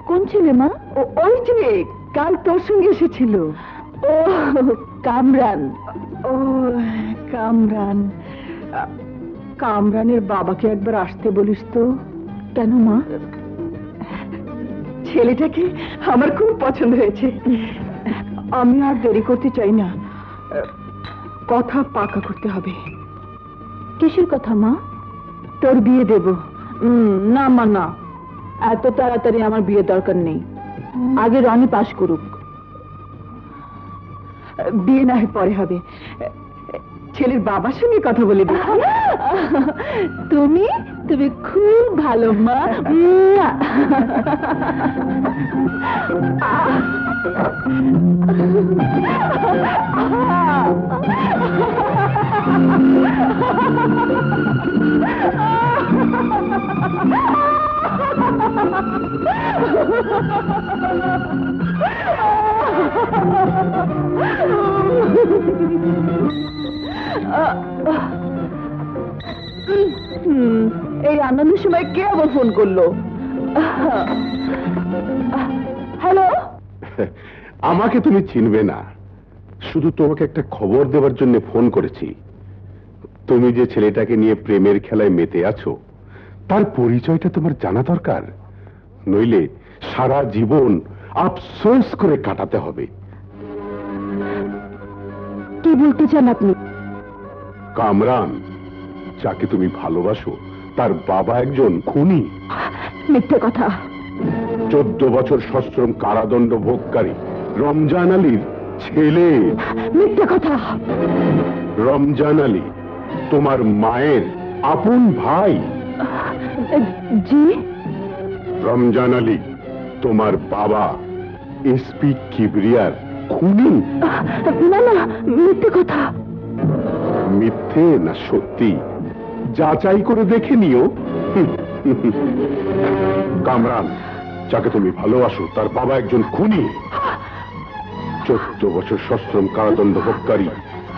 কোন ছেলে মা? ওই যে কাল তোর সঙ্গে এসেছিল। ও কামরান। ও কামরান, কামরানের বাবাকে একবার আসতে বলিস তো। কেন মা? ছেলেটাকে আমার খুব পছন্দ হয়েছে। আমি আর দেরি করতে চাই না, কথা পাকা করতে হবে। কিসের কথা মা? তোর বিয়ে দেব। না মা না, এত তাড়াতাড়ি আমার বিয়ে দরকার নেই। আগে রনি পাশ করুক, বিয়ে না হয় পরে হবে। ছেলের বাবার সঙ্গে কথা বলে দিই। তুমি তুমি খুব ভালো মা। এই আনন্দের সময় কে আবার ফোন করলো? হ্যালো। আমাকে তুমি চিনবে না, শুধু তোমাকে একটা খবর দেওয়ার জন্য ফোন করেছি। তুমি যে ছেলেটাকে নিয়ে প্রেমের খেলায় মেতে আছো, তার পরিচয়টা তোমার জানা দরকার, নইলে সারা জীবন আফসোস করে কাটাতে হবে। কি বলতে চান আপনি? কামরান, যাকে তুমি ভালোবাসো, তার বাবা একজন খুনি। মিথ্যে কথা। 14 বছর সশ্রম কারাদণ্ড ভোগকারী রমজান আলীর ছেলে। মিথ্যে কথা। রমজান আলী তোমার মায়ের আপন ভাই। জি? রমজান আলী তোমার বাবা এসপি কিবরিয়ার খুনি। না না, মিথ্যে কথা। মিথ্যে না সত্যি যাচাই করে দেখে নিও। কামরান, যাকে তুমি ভালোবাসো, তার বাবা একজন খুনি। 14 বছর সশ্রম কারাদণ্ড ভোগকারী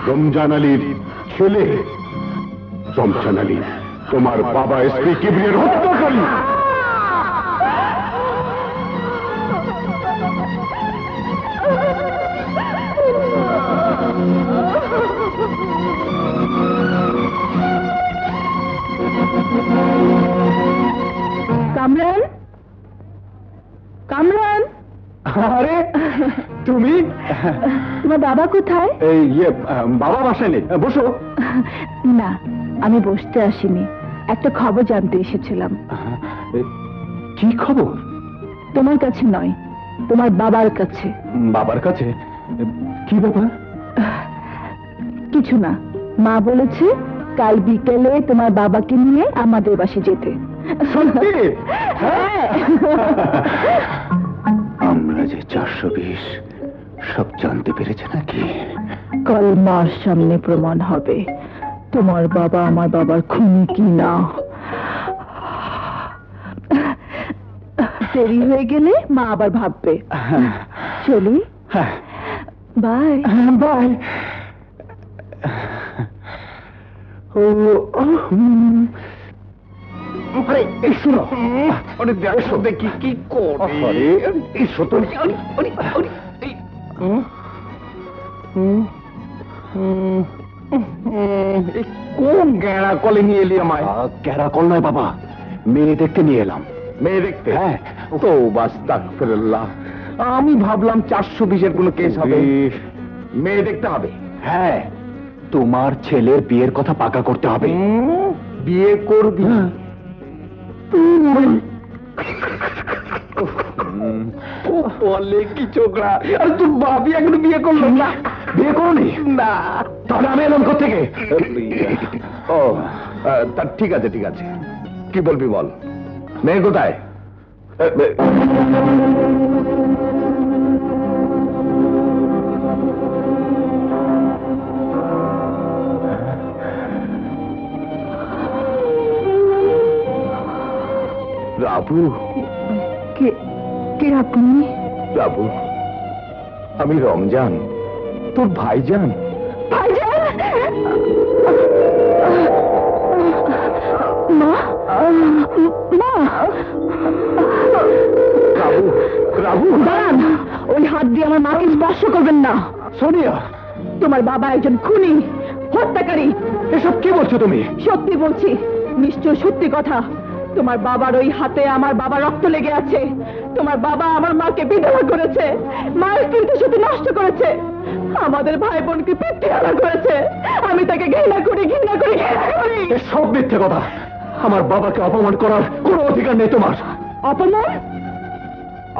রমজান আলীর ছেলে। রমজান আলী তোমার বাবা এসপি কিবরিয়ার হত্যাকারী। কামরান, কামরান। আরে তুমি? তোমার বাবা কোথায়? বাবা বাসায় নেই, বসো। না, আমি বসতে আসিনি, একটা খবর জানতে এসেছিলাম। কি খবর? তোমার কাছে নয়, তোমার বাবার কাছে। বাবার কাছে? কি ব্যাপার? কিছু না, মা বলেছে কাল বিকেলে তোমার বাবাকে নিয়ে আমাদের বাসে যেতে। সত্যি? হ্যাঁ। আমরা যে 420 সব জানতে পেরেছে নাকি? কাল মার সামনে প্রমাণ হবে তোমার বাবা আমার বাবার খুনি কি না। দেরি হয়ে গেলে মা আবার ভাববে। চলি। Bye bye. ও আরে এসো, আরে দেখো দেখি কি করে। এসো তো। কোন গ্যাড়া কলে নিয়ে এলি আমায়? গ্যাড়া কল নয় বাবা, মেয়ে দেখতে নিয়ে এলাম। মেয়ে দেখতে? হ্যাঁ। তো আস্তাগফিরুল্লাহ, আমি ভাবলাম 420-এর কোনো কেস হবে। মেয়ে দেখতে হবে? হ্যাঁ, তোমার ছেলের বিয়ের কথা পাকা করতে হবে। বিয়ে করবি? বলে কি ছোকরা, আরে তুই ভাবি এখনো বিয়ে করলো না? বিয়ে করনি? না। তাহলে আমি এলাম কোথেকে? ও ঠিক আছে ঠিক আছে, কি বলবি বল। মেয়ে কোথায়? রাবু। কে আপনি? রাবু, আমি রমজান, তোর ভাইজান। ভাইজান? মা? মা, রাবু, রাবু, দাঁড়ান, ওই হাত দিয়ে আমার মাকে স্পর্শ করবেন না। সোনিয়া, তোমার বাবা একজন খুনি, হত্যাকারী। এসব কি বলছো তুমি? সত্যি বলছি, নিশ্চয় সত্যি কথা। তোমার বাবার ওই হাতে আমার বাবার রক্ত লেগে আছে। তোমার বাবা আমার মাকে বিধবা করেছে, মায়ের স্মৃতিশক্তি নষ্ট করেছে, আমাদের ভাই বোনকে পিতৃহারা করেছে। আমি তাকে ঘৃণা করি, ঘৃণা করি, ঘৃণা করি। সব মিথ্যে কথা। আমার বাবাকে অপমান করার কোনো অধিকার নেই তোমার। অপমান?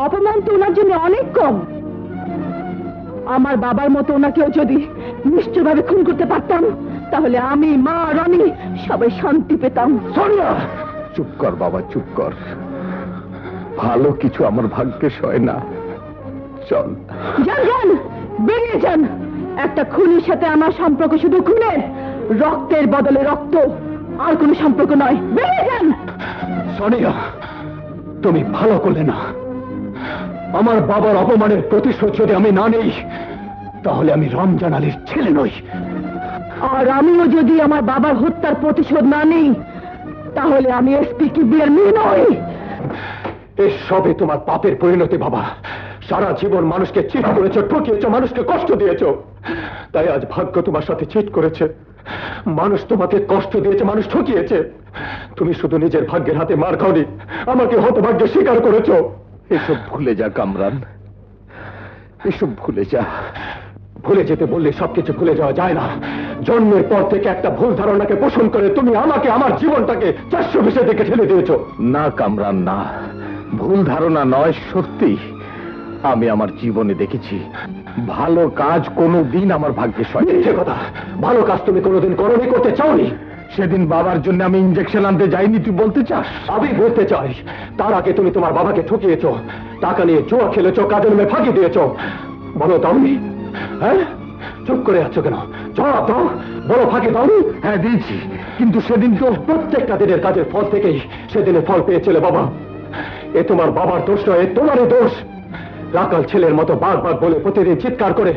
অপমান তো ওনার জন্য অনেক কম। আমার বাবার মতো ওনাকেও যদি নিশ্চয়ভাবে খুন করতে পারতাম, তাহলে আমি, মা, রনি সবাই শান্তি পেতাম। সোনিয়া, চুপ কর বাবা, চুপ কর। ভালো কিছু আমার ভাগ্যে সয় না। চল, যান যান, বেরিয়ে যান। একটা খুনির সাথে আমার সম্পর্ক শুধু খুনের, রক্তের বদলে রক্ত, আর কোনো সম্পর্ক নয়। বেরিয়ে যান। সোনিয়া, তুমি ভালো করলে না। আমার বাবার অপমানের প্রতিশোধ যদি আমি না নেই, তাহলে আমি রমজান আলীর ছেলে নই। আর আমিও যদি আমার বাবার হত্যার প্রতিশোধ না নিই, তাহলে আমি এসপি কিবরিয়ার মেয়ে নই। এসবে তোমার পাপের পরিণতি বাবা। সারা জীবন মানুষকে চিট করেছো, ঠকিয়েছো, মানুষকে কষ্ট দিয়েছো। তাই আজ ভাগ্য তোমার সাথে চিট করেছে। মানুষ তোমাকে কষ্ট দিয়েছে, মানুষ ঠকিয়েছে। তুমি শুধু নিজের ভাগ্যের হাতে মার খাওনি, আমাকে হতভাগ্যে স্বীকার করেছো। এসব ভুলে যা কামরান, এসব ভুলে যা। ভুলে যেতে বললে সবকিছু ভুলে যাওয়া যায় না। জন্মের পর থেকে একটা ভুল ধারণাকে পোষণ করে তুমি আমাকে, আমার জীবনটাকে 420 দিকে ঠেলে দিয়েছো। না কামরান, না, ভুল ধারণা নয়, সত্যি। আমি আমার জীবনে দেখেছি ভালো কাজ কোনোদিন আমার ভাগ্যে সয়। মিথ্যে কথা। ভালো কাজ তুমি কোনোদিন করোনি, করতে চাওনি। সেদিন বাবার জন্য আমি ইঞ্জেকশন আনতে যাইনি, তুই বলতে চাস? আমি বলতে চাই, তার আগে তুমি তোমার বাবাকে ঠকিয়েছো, টাকা নিয়ে জুয়া খেলেছো, কাজের মেয়ে ফাঁকি দিয়েছো। বলো দাওনি? হ্যাঁ, চুপ করে আছো কেন? জবাব দাও, বলো ফাঁকি দাওনি? হ্যাঁ দিয়েছি, কিন্তু সেদিন তো প্রত্যেকটা দিনের কাজের ফল থেকেই সেদিনের ফল পেয়েছিলে বাবা। এ তোমার বাবার দোষ নয়, এ তোমারই দোষ। রাকাল ছেলের মতো বাঘ বাঘ বলে প্রতিদিন চিৎকার করে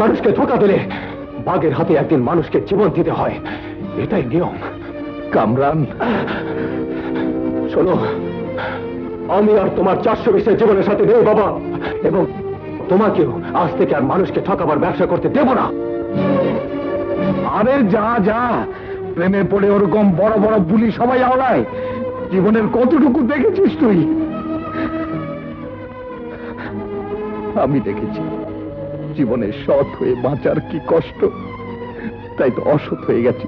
মানুষকে ধোঁকা দিলে বাঘের হাতে একদিন মানুষকে জীবন দিতে হয়, এটাই নিয়ম। কামরান, শোনো, আমি আর তোমার 420 জীবনের সাথে নেই বাবা, এবং তোমাকেও আজ থেকে আর মানুষকে ঠকাবার ব্যবসা করতে দেব না। আরে যা যা, প্রেমে পড়ে ওরকম বড় বড় বুলি সবাই আওলায়। জীবনের কতটুকু দেখেছিস তুই? আমি দেখেছি জীবনে সৎ হয়ে বাঁচার কি কষ্ট, তাই তো অসৎ হয়ে গেছি,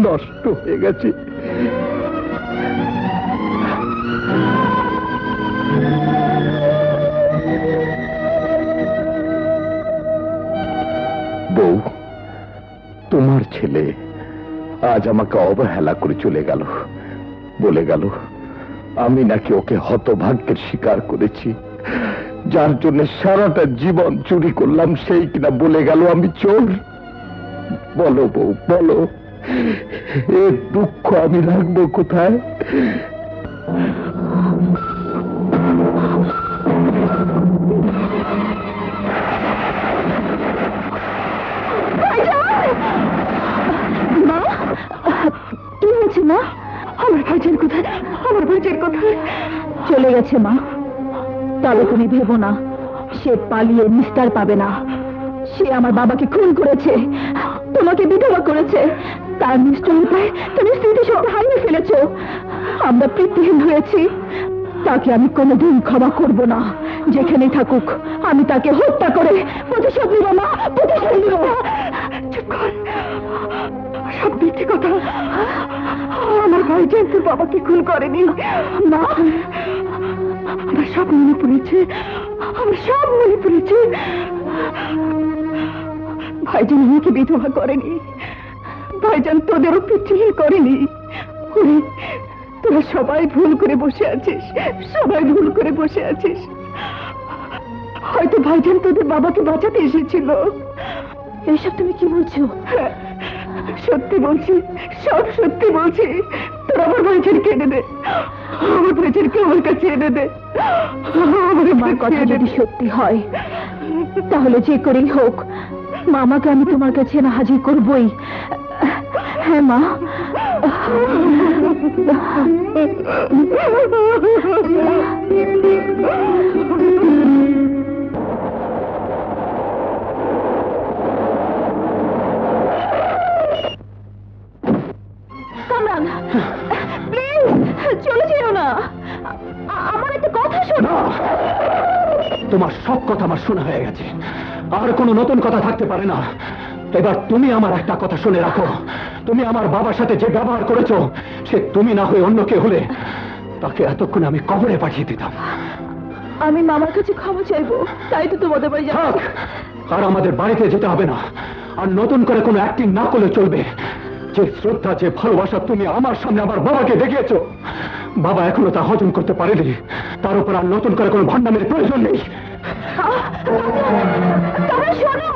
নষ্ট হয়ে গেছি। বউ, তোমার ছেলে আজ আমাকে অবহেলা করে চলে গেল, বলে গেল আমি নাকি ওকে হতভাগ্যের শিকার করেছি, যার জন্য সারাটা জীবন চুরি করলাম, সেই কিনা বলে গেল আমি চোর। বলো বউ, বলো, এর দুঃখ আমি রাখবো কোথায়? মা, কি হয়েছে মা? আমার ভাইজান কোথায়? আমার ভাইজান কোথায়? চলে গেছে মা। তবে তুমি ভেবো না, সে পালিয়ে নিস্তার পাবে না। সে আমার বাবাকে খুন করেছে, তোমাকে বিধবা করেছে। তার নিশ্চয়তায় তুমি স্মৃতিশক্তি হারিয়ে ফেলেছো। আমরা পিতৃহীন হয়েছি, তাকে আমি কোনোদিন ক্ষমা করব না। যেখানে থাকুক আমি তাকে হত্যা করে প্রতিশোধ নিব না, প্রতিশোধ নিব। চুপ কর, সব মিথ্যে কথা। আমার ভাইজান তোর বাবাকে খুন করেনি। না, আমার সব মনে পড়েছে, আমার সব মনে পড়েছে। ভাইজান আমাকে বিধবা করেনি, ভাইজান তোদেরও পিতৃহীন করেনি। ওরে, তোরা সবাই ভুল করে বসে আছিস, সবাই ভুল করে বসে আছিস। হয়তো ভাইজান তোদের বাবাকে বাঁচাতে এসেছিল। এসব তুমি কি বলছো? সত্যি বলছি, সব সত্যি বলছি। তোরা আমার ভাইজানকে এনে দে, আমার ভাইজানকে আমার কাছে এনে দে। আমার কথা যদি সত্যি হয়, তাহলে যে করেই হোক মামাকে আমি তোমার কাছে না হাজির করবই। হ্যাঁ মা, কামরান, প্লিজ চলে যেও না। আমার একটা কথা শোনো। তোমার সব কথা আমার শোনা হয়ে গেছে, আর কোনো নতুন কথা থাকতে পারে না। এবার তুমি আমার একটা কথা শুনে রাখো, তুমি আমার বাবার সাথে যে ব্যবহার করেছো, সে তুমি না হয়ে অন্য কে হলে তাকে এতক্ষণ আমি কবরে পাঠিয়ে দিতাম। আমি মামার কাছে ক্ষমা চাইবো, তাই তো তোমাদের বাড়ি থাক, যাচ্ছি। আর আমাদের বাড়িতে যেতে হবে না, আর নতুন করে কোনো অ্যাক্টিং না করলে চলবে। যে শ্রদ্ধা, যে ভালোবাসা তুমি আমার সামনে আমার বাবাকে দেখিয়েছো, বাবা এখনো তা হজম করতে পারেনি। তার উপর আর নতুন করে কোনো ভণ্ডামের প্রয়োজন নেই। কামরান, শোনো।